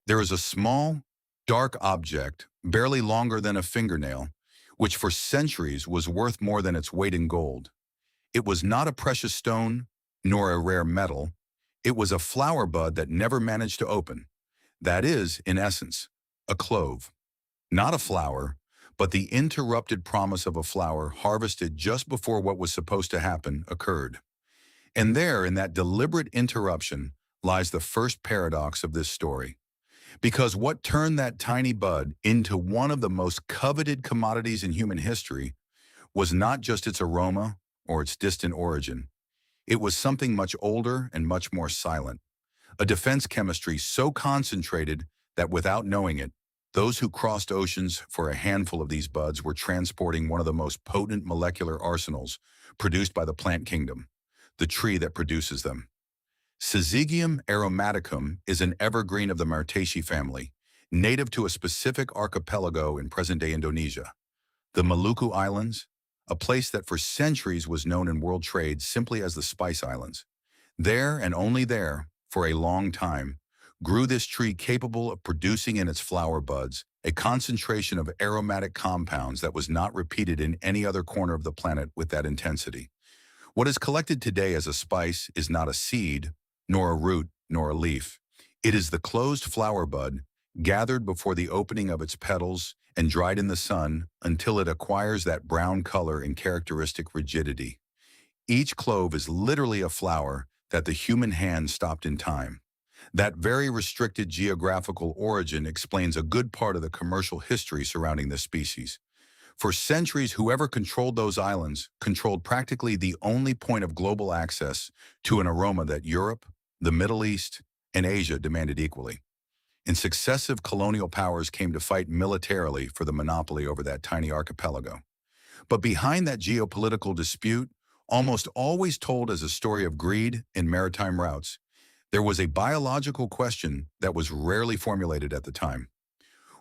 There is a small, dark object, barely longer than a fingernail, which for centuries was worth more than its weight in gold. It was not a precious stone, nor a rare metal. It was a flower bud that never managed to open. That is, in essence, a clove. Not a flower, but the interrupted promise of a flower harvested just before what was supposed to happen occurred. And there, in that deliberate interruption, lies the first paradox of this story. Because what turned that tiny bud into one of the most coveted commodities in human history was not just its aroma or its distant origin. It was something much older and much more silent. A defense chemistry so concentrated that without knowing it, those who crossed oceans for a handful of these buds were transporting one of the most potent molecular arsenals produced by the plant kingdom, the tree that produces them. Syzygium aromaticum is an evergreen of the Myrtaceae family, native to a specific archipelago in present-day Indonesia, the Maluku Islands, a place that for centuries was known in world trade simply as the Spice Islands. There, and only there, for a long time, grew this tree capable of producing in its flower buds a concentration of aromatic compounds that was not repeated in any other corner of the planet with that intensity. What is collected today as a spice is not a seed, nor a root, nor a leaf. It is the closed flower bud, gathered before the opening of its petals and dried in the sun until it acquires that brown color and characteristic rigidity. Each clove is literally a flower that the human hand stopped in time. That very restricted geographical origin explains a good part of the commercial history surrounding this species. For centuries, whoever controlled those islands controlled practically the only point of global access to an aroma that Europe, the Middle East, and Asia demanded equally. And successive colonial powers came to fight militarily for the monopoly over that tiny archipelago. But behind that geopolitical dispute, almost always told as a story of greed and maritime routes, there was a biological question that was rarely formulated at the time.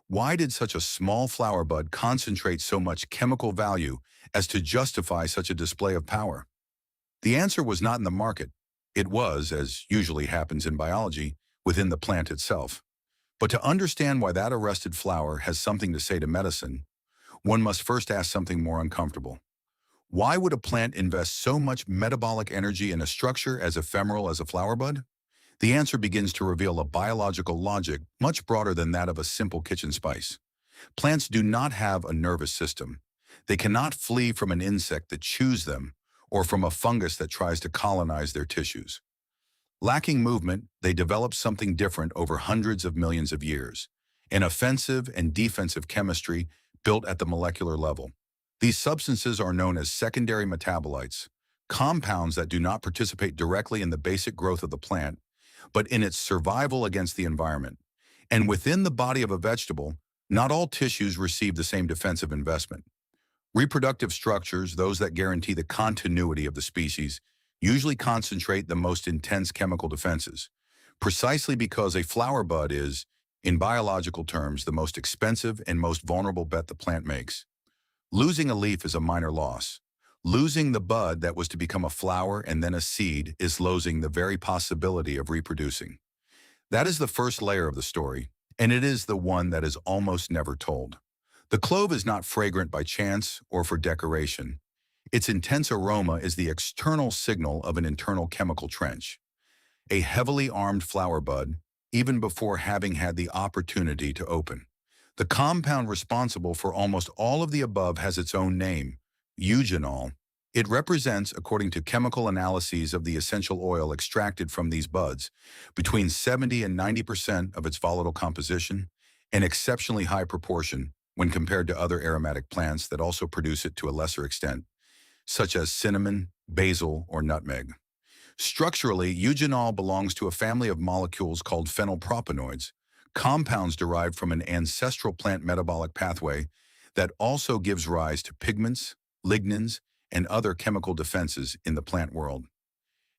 Why did such a small flower bud concentrate so much chemical value as to justify such a display of power? The answer was not in the market. It was, as usually happens in biology, within the plant itself. But to understand why that arrested flower has something to say to medicine, one must first ask something more uncomfortable. Why would a plant invest so much metabolic energy in a structure as ephemeral as a flower bud? The answer begins to reveal a biological logic much broader than that of a simple kitchen spice. Plants do not have a nervous system. They cannot flee from an insect that chews them or from a fungus that tries to colonize their tissues. Lacking movement, they develop something different over hundreds of millions of years, an offensive and defensive chemistry built at the molecular level. These substances are known as secondary metabolites, compounds that do not participate directly in the basic growth of the plant, but in its survival against the environment. And within the body of a vegetable, not all tissues receive the same defensive investment. Reproductive structures, those that guarantee the continuity of the species, usually concentrate the most intense chemical defenses, precisely because a flower bud is, in biological terms, the most expensive and most vulnerable bet the plant makes. Losing a leaf is a minor loss. Losing the bud that was to become a flower and then a seed is losing the very possibility of reproducing. That is the first layer of the story, and it is the one that is almost never told. The clove is not fragrant by chance or for decoration. Its intense aroma is the external signal of an internal chemical trench. A heavily armed flower bud, even before having had the opportunity to open. The compound responsible for almost all of the above has its own name, eugenol. It represents, according to chemical analyses of the essential oil extracted from these buds, between 70 and 90% of its volatile composition, an exceptionally high proportion when compared to other aromatic plants that also produce it to a lesser extent, such as cinnamon, basil, or nutmeg. Structurally, eugenol belongs to a family of molecules called phenylpropanoids, compounds derived from an ancestral plant metabolic pathway that also gives rise to pigments, lignins, and other chemical defenses in the plant world.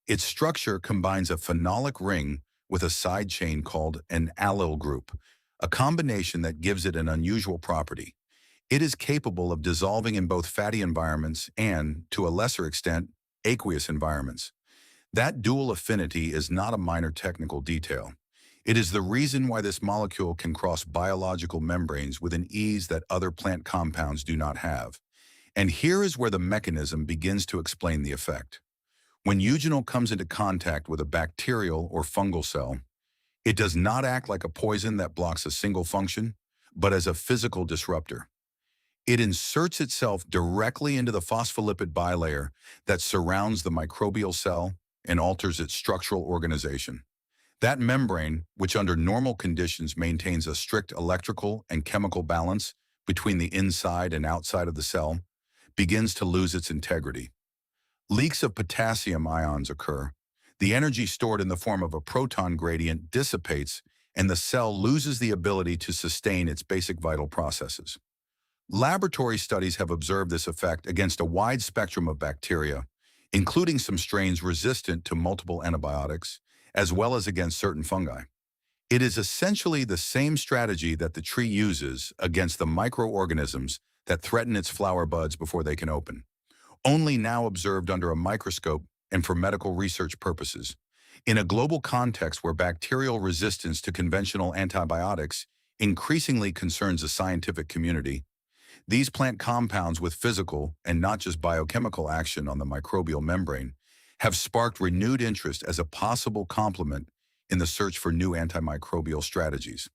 Its structure combines a phenolic ring with a side chain called an allyl group, a combination that gives it an unusual property. It is capable of dissolving in both fatty environments and, to a lesser extent, aqueous environments. That dual affinity is not a minor technical detail. It is the reason why this molecule can cross biological membranes with an ease that other plant compounds do not have. And here is where the mechanism begins to explain the effect. When eugenol comes into contact with a bacterial or fungal cell, it does not act like a poison that blocks a single function, but as a physical disruptor. It inserts itself directly into the phospholipid bilayer that surrounds the microbial cell and alters its structural organization. That membrane, which under normal conditions maintains a strict electrical and chemical balance between the inside and outside of the cell, begins to lose its integrity. Leaks of potassium ions occur. The energy stored in the form of a proton gradient dissipates, and the cell loses the ability to sustain its basic vital processes. Laboratory studies have observed this effect against a wide spectrum of bacteria, including some strains resistant to multiple antibiotics, as well as against certain fungi. It is essentially the same strategy that the tree uses against the microorganisms that threaten its flower buds before they can open, only now observed under a microscope and for medical research purposes. In a global context where bacterial resistance to conventional antibiotics increasingly concerns the scientific community, these plant compounds with physical and not just biochemical action on the microbial membrane have sparked renewed interest as a possible complement in the search for new antimicrobial strategies.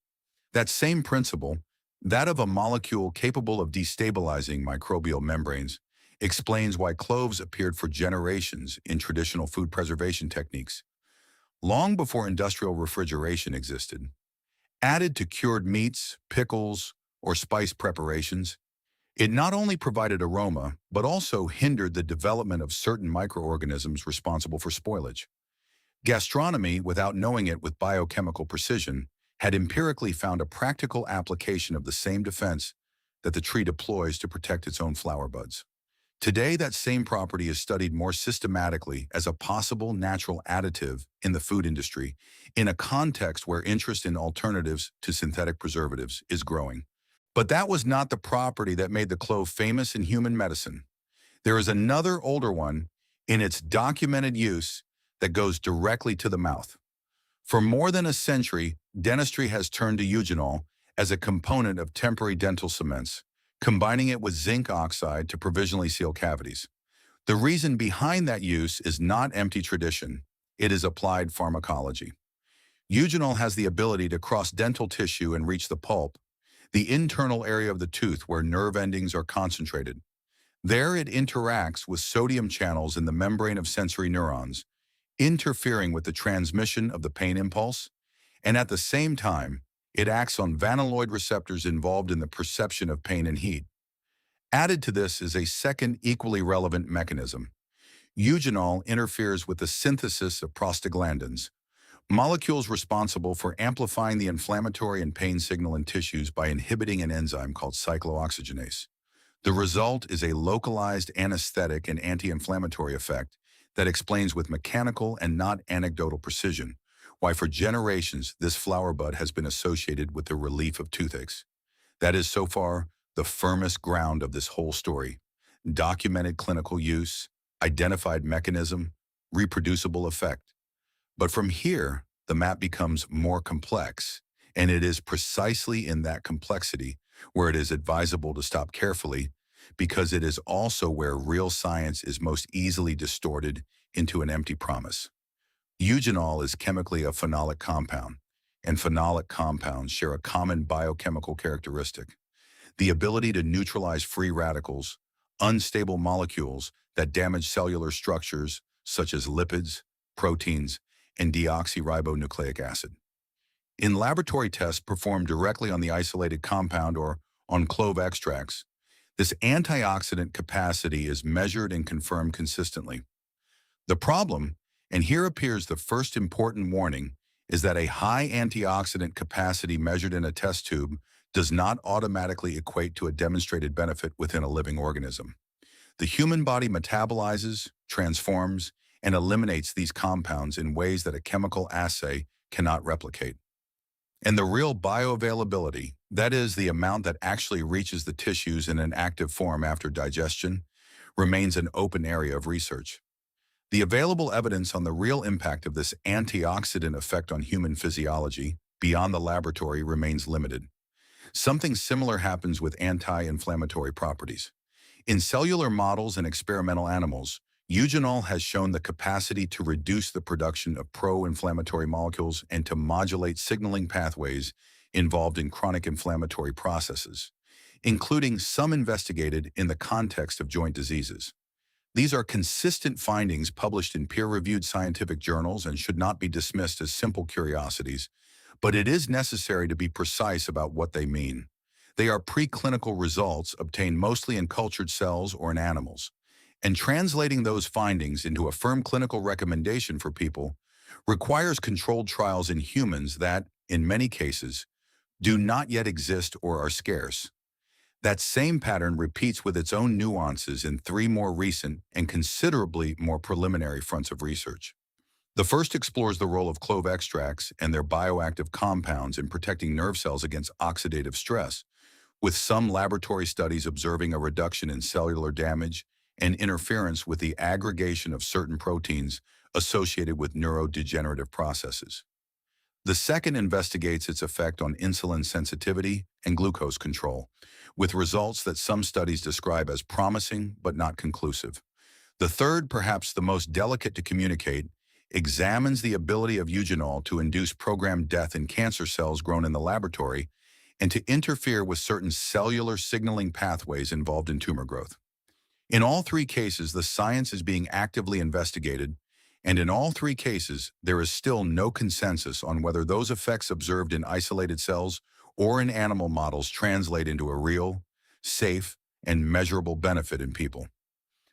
That same principle, that of a molecule capable of destabilizing microbial membranes, explains why cloves appeared for generations in traditional food preservation techniques. Long before industrial refrigeration existed, added to cured meats, pickles, or spice preparations, it not only provided aroma, but also hindered the development of certain microorganisms responsible for spoilage. Gastronomy, without knowing it with biochemical precision, had empirically found a practical application of the same defense that the tree deploys to protect its own flower buds. Today, that same property is studied more systematically as a possible natural additive in the food industry, in a context where interest in alternatives to synthetic preservatives is growing. But that was not the property that made the clove famous in human medicine. There is another older one in its documented use that goes directly to the mouth. For more than a century, dentistry has turned to eugenol as a component of temporary dental cements, combining it with zinc oxide to provisionally seal cavities. The reason behind that use is not empty tradition. It is applied pharmacology. Eugenol has the ability to cross dental tissue and reach the pulp, the internal area of the tooth where nerve endings are concentrated. There it interacts with sodium channels in the membrane of sensory neurons, interfering with the transmission of the pain impulse, and at the same time, it acts on vanilloid receptors involved in the perception of pain and heat. Added to this is a second equally relevant mechanism. Eugenol interferes with the synthesis of prostaglandins, molecules responsible for amplifying the inflammatory and pain signal in tissues by inhibiting an enzyme called cyclooxygenase. The result is a localized anesthetic and anti-inflammatory effect that explains with mechanical and not anecdotal precision why for generations this flower bud has been associated with the relief of toothaches. That is so far the firmest ground of this whole story. Documented clinical use, identified mechanism, reproducible effect. But from here, the map becomes more complex, and it is precisely in that complexity where it is advisable to stop carefully, because it is also where real science is most easily distorted into an empty promise. Eugenol is chemically a phenolic compound, and phenolic compounds share a common biochemical characteristic: the ability to neutralize free radicals, unstable molecules that damage cellular structures such as lipids, proteins, and deoxyribonucleic acid. In laboratory tests performed directly on the isolated compound or on clove extracts, this antioxidant capacity is measured and confirmed consistently. The problem, and here appears the first important warning, is that a high antioxidant capacity measured in a test tube does not automatically equate to a demonstrated benefit within a living organism. The human body metabolizes, transforms, and eliminates these compounds in ways that a chemical assay cannot replicate. And the real bioavailability, that is, the amount that actually reaches the tissues in an active form after digestion, remains an open area of research. The available evidence on the real impact of this antioxidant effect on human physiology beyond the laboratory remains limited. Something similar happens with anti-inflammatory properties. In cellular models and experimental animals, eugenol has shown the capacity to reduce the production of pro-inflammatory molecules and to modulate signaling pathways involved in chronic inflammatory processes, including some investigated in the context of joint diseases. These are consistent findings published in peer-reviewed scientific journals and should not be dismissed as simple curiosities, but it is necessary to be precise about what they mean. They are preclinical results obtained mostly in cultured cells or in animals, and translating those findings into a firm clinical recommendation for people requires controlled trials in humans that, in many cases, do not yet exist or are scarce. That same pattern repeats with its own nuances in three more recent and considerably more preliminary fronts of research. The first explores the role of clove extracts and their bioactive compounds in protecting nerve cells against oxidative stress, with some laboratory studies observing a reduction in cellular damage and interference with the aggregation of certain proteins associated with neurodegenerative processes. The second investigates its effect on insulin sensitivity and glucose control, with results that some studies describe as promising but not conclusive. The third, perhaps the most delicate to communicate, examines the ability of eugenol to induce programmed death in cancer cells grown in the laboratory and to interfere with certain cellular signaling pathways involved in tumor growth. In all three cases, the science is being actively investigated, and in all three cases, there is still no consensus on whether those effects observed in isolated cells or in animal models translate into a real, safe, and measurable benefit in people.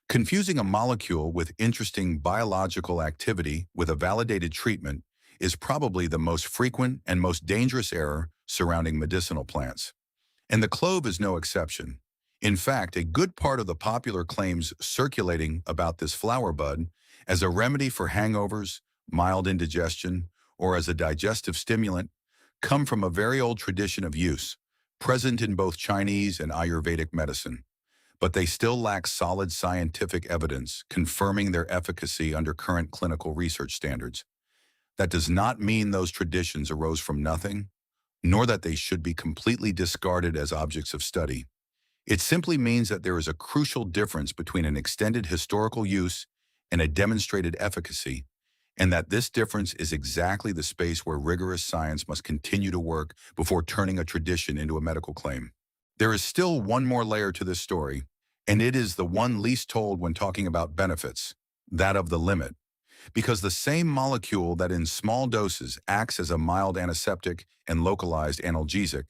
Confusing a molecule with interesting biological activity with a validated treatment is probably the most frequent and most dangerous error surrounding medicinal plants. And the clove is no exception. In fact, a good part of the popular claims circulating about this flower bud as a remedy for hangovers, mild indigestion, or as a digestive stimulant come from a very old tradition of use, present in both Chinese and Ayurvedic medicine. But they still lack solid scientific evidence confirming their efficacy under current clinical research standards. That does not mean those traditions arose from nothing, nor that they should be completely discarded as objects of study. It simply means that there is a crucial difference between an extended historical use and a demonstrated efficacy, and that this difference is exactly the space where rigorous science must continue to work before turning a tradition into a medical claim. There is still one more layer to this story, and it is the one least told when talking about benefits, that of the limit. Because the same molecule that in small doses acts as a mild antiseptic and localized analgesic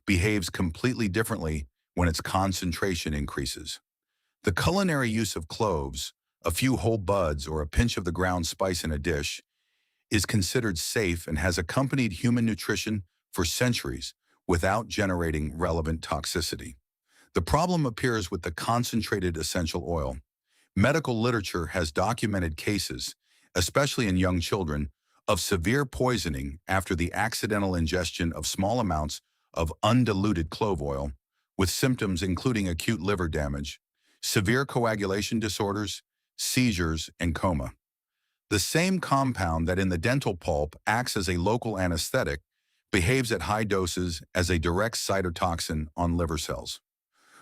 behaves completely differently when its concentration increases. The culinary use of cloves, a few whole buds or a pinch of the ground spice in a dish, is considered safe and has accompanied human nutrition for centuries without generating relevant toxicity. The problem appears with the concentrated essential oil. Medical literature has documented cases, especially in young children, of severe poisoning after the accidental ingestion of small amounts of undiluted clove oil, with symptoms including acute liver damage, severe coagulation disorders, seizures, and coma. The same compound that in the dental pulp acts as a local anesthetic behaves at high doses as a direct cytotoxin on liver cells.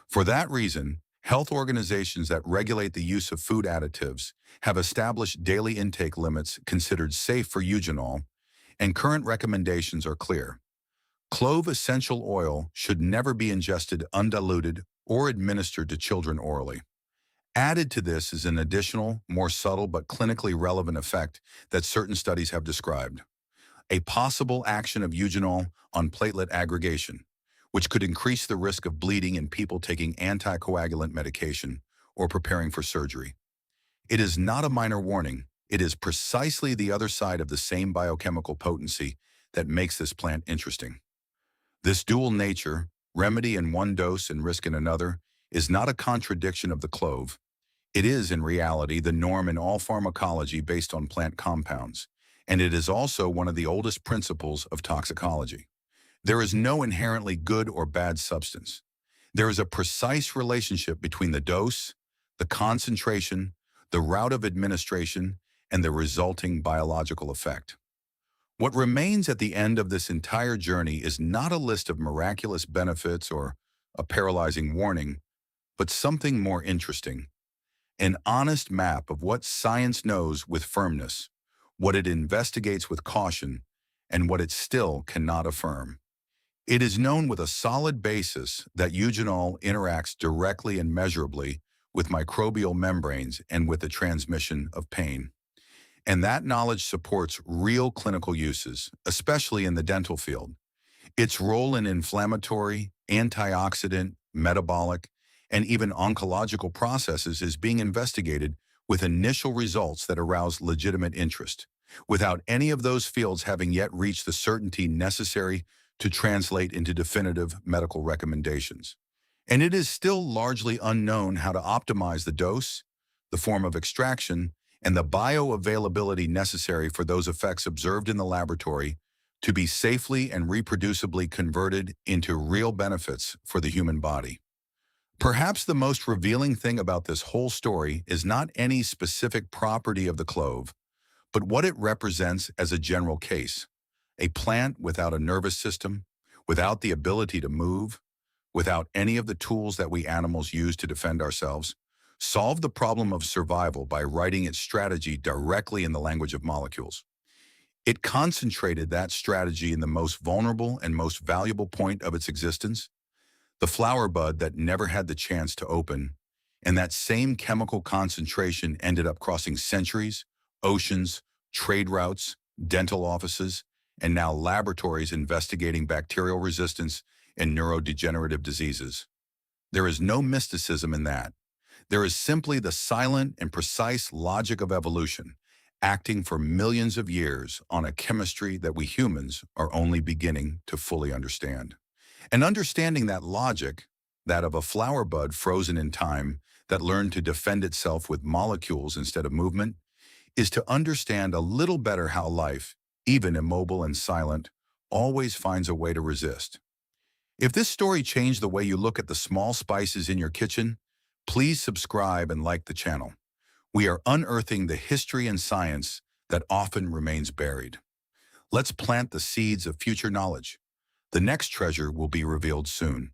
For that reason, health organizations that regulate the use of food additives have established daily intake limits considered safe for eugenol, and current recommendations are clear. Clove essential oil should never be ingested undiluted or administered to children orally. Added to this is an additional, more subtle but clinically relevant effect that certain studies have described: a possible action of eugenol on platelet aggregation, which could increase the risk of bleeding in people taking anticoagulant medication or preparing for surgery. It is not a minor warning. It is precisely the other side of the same biochemical potency that makes this plant interesting. This dual nature, remedy in one dose and risk in another, is not a contradiction of the clove. It is, in reality, the norm in all pharmacology based on plant compounds, and it is also one of the oldest principles of toxicology. There is no inherently good or bad substance. There is a precise relationship between the dose, the concentration, the route of administration, and the resulting biological effect. What remains at the end of this entire journey is not a list of miraculous benefits or a paralyzing warning, but something more interesting: an honest map of what science knows with firmness, what it investigates with caution, and what it still cannot affirm. It is known with a solid basis that eugenol interacts directly and measurably with microbial membranes and with the transmission of pain. And that knowledge supports real clinical uses, especially in the dental field. Its role in inflammatory, antioxidant, metabolic, and even oncological processes is being investigated with initial results that arouse legitimate interest, without any of those fields having yet reached the certainty necessary to translate into definitive medical recommendations. And it is still largely unknown how to optimize the dose, the form of extraction, and the bioavailability necessary for those effects observed in the laboratory to be safely and reproducibly converted into real benefits for the human body. Perhaps the most revealing thing about this whole story is not any specific property of the clove, but what it represents as a general case: a plant without a nervous system, without the ability to move, without any of the tools that we animals use to defend ourselves, solved the problem of survival by writing its strategy directly in the language of molecules. It concentrated that strategy in the most vulnerable and most valuable point of its existence, the flower bud that never had the chance to open, and that same chemical concentration ended up crossing centuries, oceans, trade routes, dental offices, and now laboratories investigating bacterial resistance and neurodegenerative diseases. There is no mysticism in that. There is simply the silent and precise logic of evolution, acting for millions of years on a chemistry that we humans are only beginning to fully understand. And understanding that logic, that of a flower bud frozen in time that learned to defend itself with molecules instead of movement, is to understand a little better how life, even immobile and silent, always finds a way to resist. If this story changed the way you look at the small spices in your kitchen, please subscribe and like the channel. We are unearthing the history and science that often remains buried. Let's plant the seeds of future knowledge. The next treasure will be revealed soon.